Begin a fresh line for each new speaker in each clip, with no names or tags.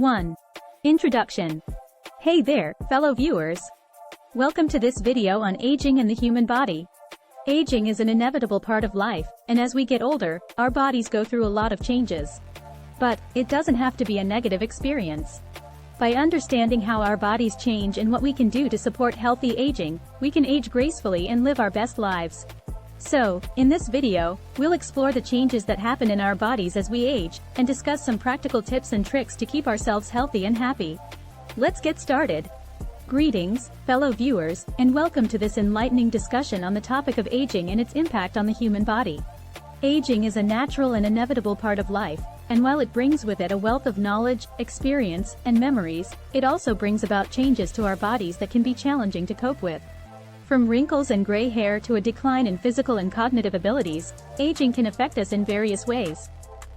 1. Introduction. Hey there, fellow viewers. Welcome to this video on aging and the human body. Aging is an inevitable part of life, and as we get older, our bodies go through a lot of changes. But it doesn't have to be a negative experience. By understanding how our bodies change and what we can do to support healthy aging, we can age gracefully and live our best lives. So, in this video, we'll explore the changes that happen in our bodies as we age, and discuss some practical tips and tricks to keep ourselves healthy and happy. Let's get started. Greetings, fellow viewers, and welcome to this enlightening discussion on the topic of aging and its impact on the human body. Aging is a natural and inevitable part of life, and while it brings with it a wealth of knowledge, experience, and memories, it also brings about changes to our bodies that can be challenging to cope with. From wrinkles and gray hair to a decline in physical and cognitive abilities, aging can affect us in various ways.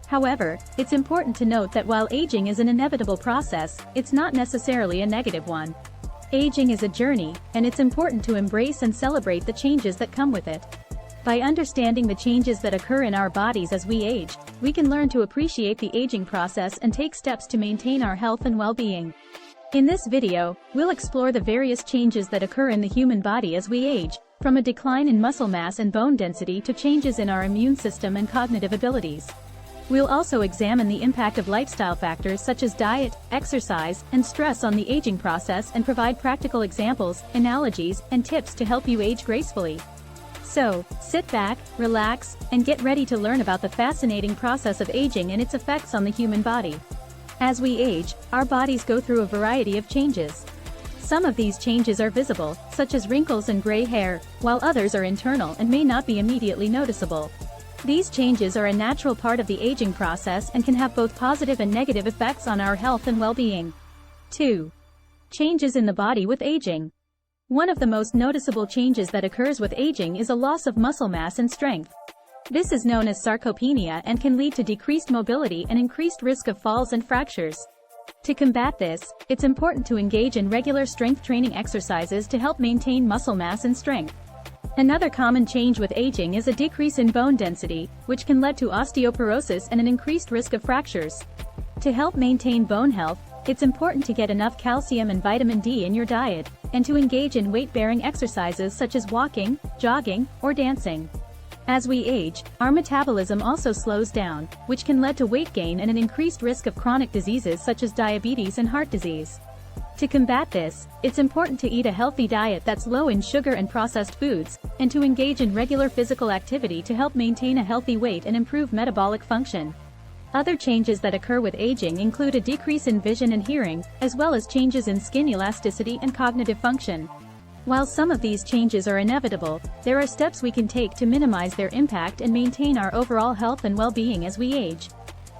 However, it's important to note that while aging is an inevitable process, it's not necessarily a negative one. Aging is a journey, and it's important to embrace and celebrate the changes that come with it. By understanding the changes that occur in our bodies as we age, we can learn to appreciate the aging process and take steps to maintain our health and well-being. In this video, we'll explore the various changes that occur in the human body as we age, from a decline in muscle mass and bone density to changes in our immune system and cognitive abilities. We'll also examine the impact of lifestyle factors such as diet, exercise, and stress on the aging process and provide practical examples, analogies, and tips to help you age gracefully. So, sit back, relax, and get ready to learn about the fascinating process of aging and its effects on the human body. As we age, our bodies go through a variety of changes. Some of these changes are visible, such as wrinkles and gray hair, while others are internal and may not be immediately noticeable. These changes are a natural part of the aging process and can have both positive and negative effects on our health and well-being. 2. Changes in the body with aging. One of the most noticeable changes that occurs with aging is a loss of muscle mass and strength. This is known as sarcopenia and can lead to decreased mobility and increased risk of falls and fractures. To combat this, it's important to engage in regular strength training exercises to help maintain muscle mass and strength. Another common change with aging is a decrease in bone density, which can lead to osteoporosis and an increased risk of fractures. To help maintain bone health, it's important to get enough calcium and vitamin D in your diet, and to engage in weight-bearing exercises such as walking, jogging, or dancing. As we age, our metabolism also slows down, which can lead to weight gain and an increased risk of chronic diseases such as diabetes and heart disease. To combat this, it's important to eat a healthy diet that's low in sugar and processed foods, and to engage in regular physical activity to help maintain a healthy weight and improve metabolic function. Other changes that occur with aging include a decrease in vision and hearing, as well as changes in skin elasticity and cognitive function. While some of these changes are inevitable, there are steps we can take to minimize their impact and maintain our overall health and well-being as we age.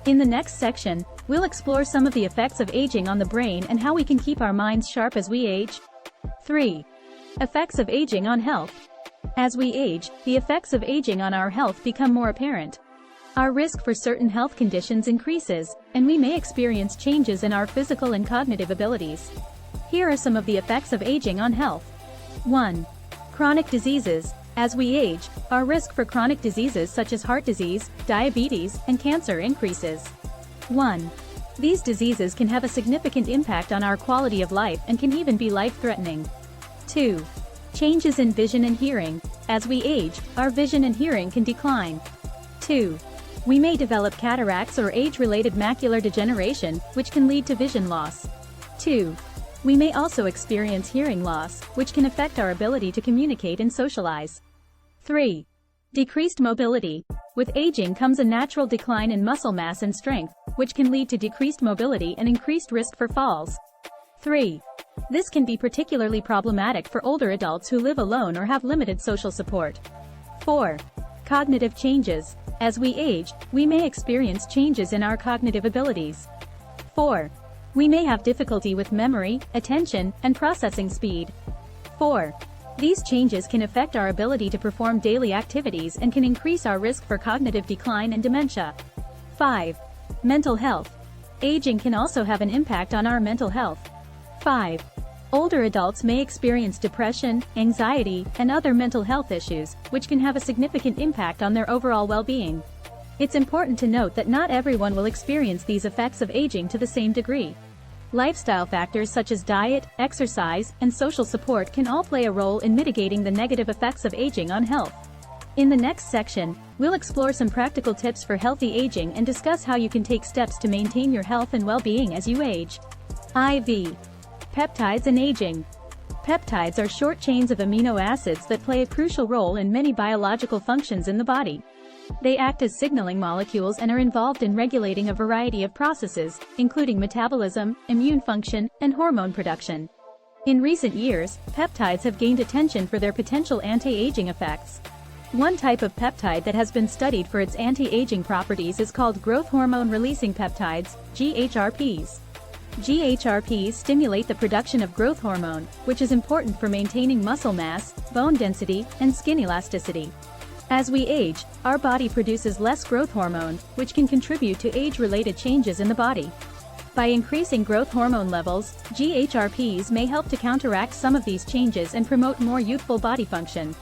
In the next section, we'll explore some of the effects of aging on the brain and how we can keep our minds sharp as we age. 3. Effects of aging on health. As we age, the effects of aging on our health become more apparent. Our risk for certain health conditions increases, and we may experience changes in our physical and cognitive abilities. Here are some of the effects of aging on health. 1. Chronic diseases. As we age, our risk for chronic diseases such as heart disease, diabetes, and cancer increases. 1. These diseases can have a significant impact on our quality of life and can even be life-threatening. 2. Changes in vision and hearing. As we age, our vision and hearing can decline. 2. We may develop cataracts or age-related macular degeneration, which can lead to vision loss. 2. We may also experience hearing loss, which can affect our ability to communicate and socialize. 3. Decreased mobility. With aging comes a natural decline in muscle mass and strength, which can lead to decreased mobility and increased risk for falls. 3. This can be particularly problematic for older adults who live alone or have limited social support. 4. Cognitive changes. As we age, we may experience changes in our cognitive abilities. 4. We may have difficulty with memory, attention, and processing speed. 4. These changes can affect our ability to perform daily activities and can increase our risk for cognitive decline and dementia. 5. Mental health. Aging can also have an impact on our mental health. 5. Older adults may experience depression, anxiety, and other mental health issues, which can have a significant impact on their overall well-being. It's important to note that not everyone will experience these effects of aging to the same degree. Lifestyle factors such as diet, exercise, and social support can all play a role in mitigating the negative effects of aging on health. In the next section, we'll explore some practical tips for healthy aging and discuss how you can take steps to maintain your health and well-being as you age. IV. Peptides and aging. Peptides are short chains of amino acids that play a crucial role in many biological functions in the body. They act as signaling molecules and are involved in regulating a variety of processes, including metabolism, immune function, and hormone production. In recent years, peptides have gained attention for their potential anti-aging effects. One type of peptide that has been studied for its anti-aging properties is called growth hormone-releasing peptides, GHRPs. GHRPs stimulate the production of growth hormone, which is important for maintaining muscle mass, bone density, and skin elasticity. As we age, our body produces less growth hormone, which can contribute to age-related changes in the body. By increasing growth hormone levels, GHRPs may help to counteract some of these changes and promote more youthful body function.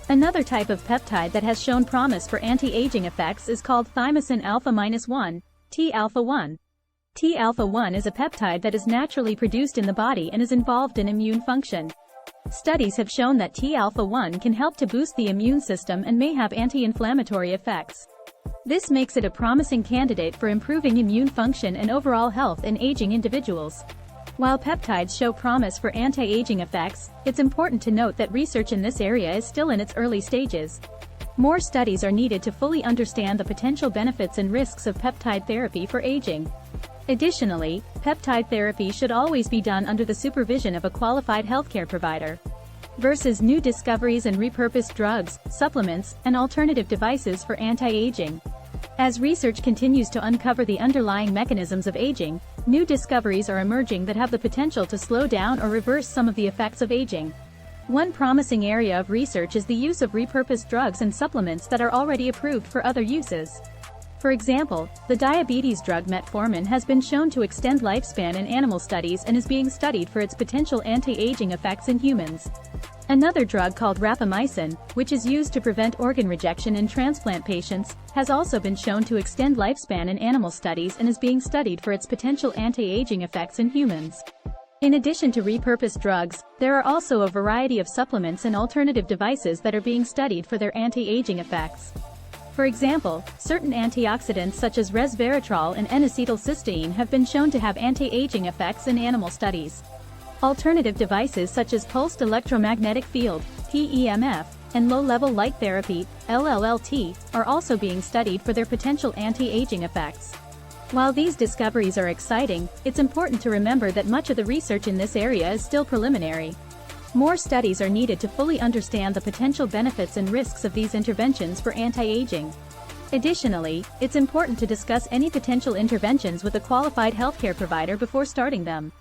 Another type of peptide that has shown promise for anti-aging effects is called thymosin alpha-1, T-alpha-1. T-alpha-1 is a peptide that is naturally produced in the body and is involved in immune function. Studies have shown that T-alpha-1 can help to boost the immune system and may have anti-inflammatory effects. This makes it a promising candidate for improving immune function and overall health in aging individuals. While peptides show promise for anti-aging effects, it's important to note that research in this area is still in its early stages. More studies are needed to fully understand the potential benefits and risks of peptide therapy for aging. Additionally, peptide therapy should always be done under the supervision of a qualified healthcare provider. Versus new discoveries and repurposed drugs, supplements, and alternative devices for anti-aging. As research continues to uncover the underlying mechanisms of aging, new discoveries are emerging that have the potential to slow down or reverse some of the effects of aging. One promising area of research is the use of repurposed drugs and supplements that are already approved for other uses. For example, the diabetes drug metformin has been shown to extend lifespan in animal studies and is being studied for its potential anti-aging effects in humans. Another drug called rapamycin, which is used to prevent organ rejection in transplant patients, has also been shown to extend lifespan in animal studies and is being studied for its potential anti-aging effects in humans. In addition to repurposed drugs, there are also a variety of supplements and alternative devices that are being studied for their anti-aging effects. For example, certain antioxidants such as resveratrol and N-acetylcysteine have been shown to have anti-aging effects in animal studies. Alternative devices such as pulsed electromagnetic field, PEMF, and low-level light therapy, LLLT, are also being studied for their potential anti-aging effects. While these discoveries are exciting, it's important to remember that much of the research in this area is still preliminary. More studies are needed to fully understand the potential benefits and risks of these interventions for anti-aging. Additionally, it's important to discuss any potential interventions with a qualified healthcare provider before starting them.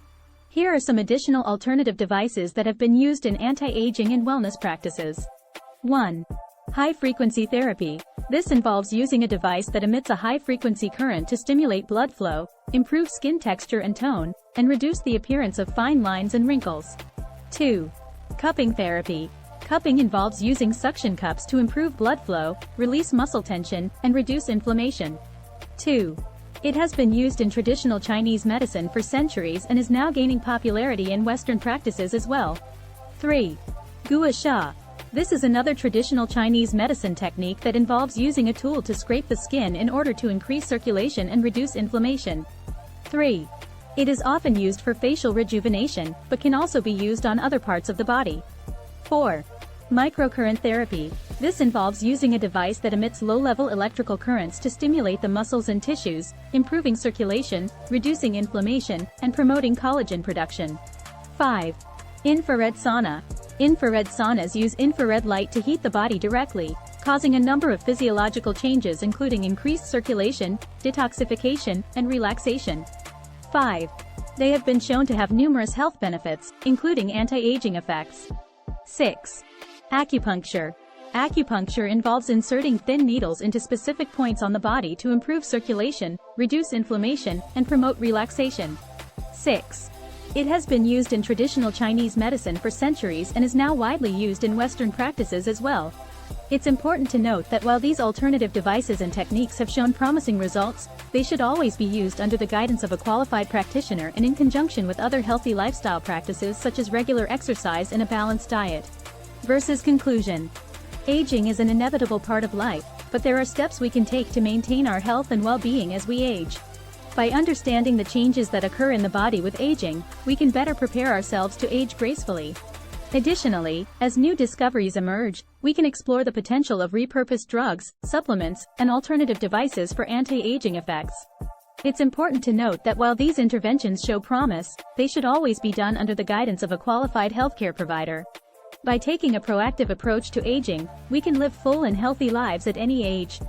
Here are some additional alternative devices that have been used in anti-aging and wellness practices. 1. High-frequency therapy. This involves using a device that emits a high-frequency current to stimulate blood flow, improve skin texture and tone, and reduce the appearance of fine lines and wrinkles. 2. Cupping therapy. Cupping involves using suction cups to improve blood flow, release muscle tension, and reduce inflammation. 2. It has been used in traditional Chinese medicine for centuries and is now gaining popularity in Western practices as well. 3. Gua Sha. This is another traditional Chinese medicine technique that involves using a tool to scrape the skin in order to increase circulation and reduce inflammation. 3. It is often used for facial rejuvenation, but can also be used on other parts of the body. 4. Microcurrent therapy. This involves using a device that emits low-level electrical currents to stimulate the muscles and tissues, improving circulation, reducing inflammation, and promoting collagen production. 5. Infrared sauna. Infrared saunas use infrared light to heat the body directly, causing a number of physiological changes including increased circulation, detoxification, and relaxation. 5. They have been shown to have numerous health benefits, including anti-aging effects. 6. Acupuncture. Acupuncture involves inserting thin needles into specific points on the body to improve circulation, reduce inflammation, and promote relaxation. 6. It has been used in traditional Chinese medicine for centuries and is now widely used in Western practices as well. It's important to note that while these alternative devices and techniques have shown promising results, they should always be used under the guidance of a qualified practitioner and in conjunction with other healthy lifestyle practices such as regular exercise and a balanced diet. Versus conclusion. Aging is an inevitable part of life, but there are steps we can take to maintain our health and well-being as we age. By understanding the changes that occur in the body with aging, we can better prepare ourselves to age gracefully. Additionally, as new discoveries emerge, we can explore the potential of repurposed drugs, supplements, and alternative devices for anti-aging effects. It's important to note that while these interventions show promise, they should always be done under the guidance of a qualified healthcare provider. By taking a proactive approach to aging, we can live full and healthy lives at any age.